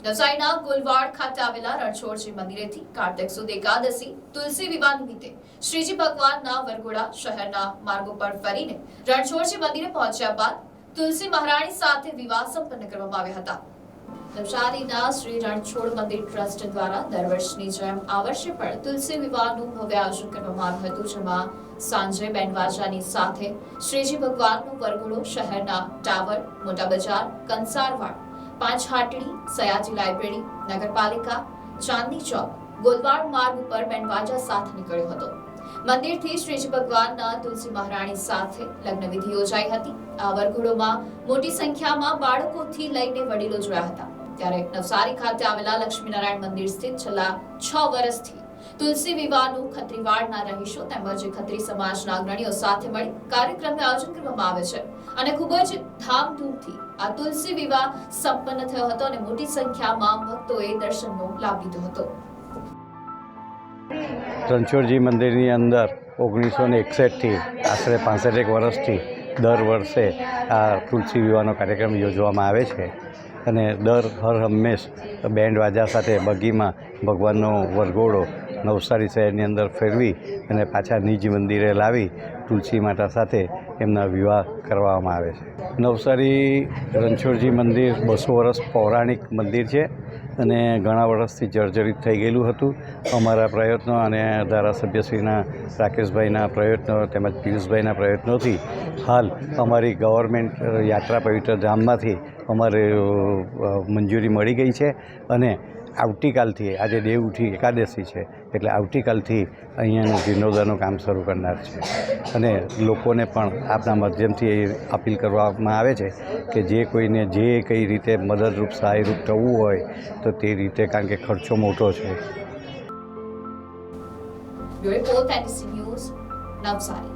નવસારીના ગુલવાડ ખાતે આવેલા રણછોડજી મંદિરેથી કાર્તિક સુદ એકાદશી તુલસી વિવાહ નિમિત્તે શ્રીજી ભગવાનના વરઘોડા શહેરના માર્ગો પર ફરીને રણછોડજી મંદિરે પહોંચ્યા બાદ તુલસી મહારાણી સાથે વિવાહ સંપન્ન કરવામાં આવ્યા હતા। નવસારીના શ્રી રણછોડ મંદિર ટ્રસ્ટ દ્વારા દર વર્ષની જેમ આ વર્ષે પણ તુલસી વિવાહનું ભવ્ય આયોજન કરવામાં આવ્યું હતું, જેમાં સાંજે બેન્ડવાજાની સાથે શ્રીજી ભગવાનનો વરઘોડો શહેરના ટાવર, મોટા બજાર, કંસારવાડ, પાંચ હાટડી, સયાજી લાઇબ્રેરી, નગરપાલિકા, ચાંદની ચોક, ગોલવાડ માર્ગ ઉપર બેન્ડવાજા સાથે નીકળ્યો હતો। મંદિરથી શ્રીજી ભગવાનના તુલસી મહારાણી સાથે લગ્ન વિધિ યોજાઈ હતી। આ વરઘોડોમાં મોટી સંખ્યામાં બાળકોથી લઈને વડીલો જોડાયા હતા। ત્યારે નવસારી ખાતે આવેલા લક્ષ્મીનારાયણ મંદિર સ્થિત છેલ્લા 6 વર્ષથી તુલસી વિવાહનું ખત્રીવાડના રહીશો તેમજ ખત્રી સમાજના અગ્રણીઓ સાથે મળી કાર્યક્રમનું આયોજન કરવામાં આવે છે અને ખૂબ જ ધામધૂમથી આ તુલસી વિવાહ સંપન્ન થયો હતો અને મોટી સંખ્યામાં ભક્તોએ દર્શનનો લાભ લીધો હતો। રણછોડજી મંદિરની અંદર 1961થી આશરે 65 વર્ષથી દર વર્ષે આ તુલસી વિવાહનો કાર્યક્રમ યોજવામાં આવે છે અને હર હંમેશ બેન્ડ વાજા સાથે બગીમાં ભગવાનનો વરઘોડો નવસારી શહેરની અંદર ફેરવી અને પાછા નિજ મંદિરે લાવી તુલસી માતા સાથે એમના વિવાહ કરવામાં આવે છે। નવસારી રણછોડજી મંદિર 200 વર્ષ પૌરાણિક મંદિર છે અને ઘણા વર્ષથી જર્જરિત થઈ ગયેલું હતું। અમારા પ્રયત્નો અને ધારાસભ્યશ્રીના રાકેશભાઈના પ્રયત્નો તેમજ પિયુષભાઈના પ્રયત્નોથી હાલ અમારી ગવર્મેન્ટ યાત્રા પવિત્ર ધામમાંથી અમારે મંજૂરી મળી ગઈ છે અને આવતીકાલથી આજે દેવઉઠી એકાદશી છે એટલે આવતીકાલથી અહીંયાનું જીર્ણોદ્ધારનું કામ શરૂ કરનાર છે અને લોકોને પણ આપના માધ્યમથી અપીલ કરવામાં આવે છે કે જે કોઈને જે કઈ રીતે મદદરૂપ સહાયરૂપ થવું હોય તો તે રીતે, કારણ કે ખર્ચો મોટો છે। Bureau report NDC news, Navsari.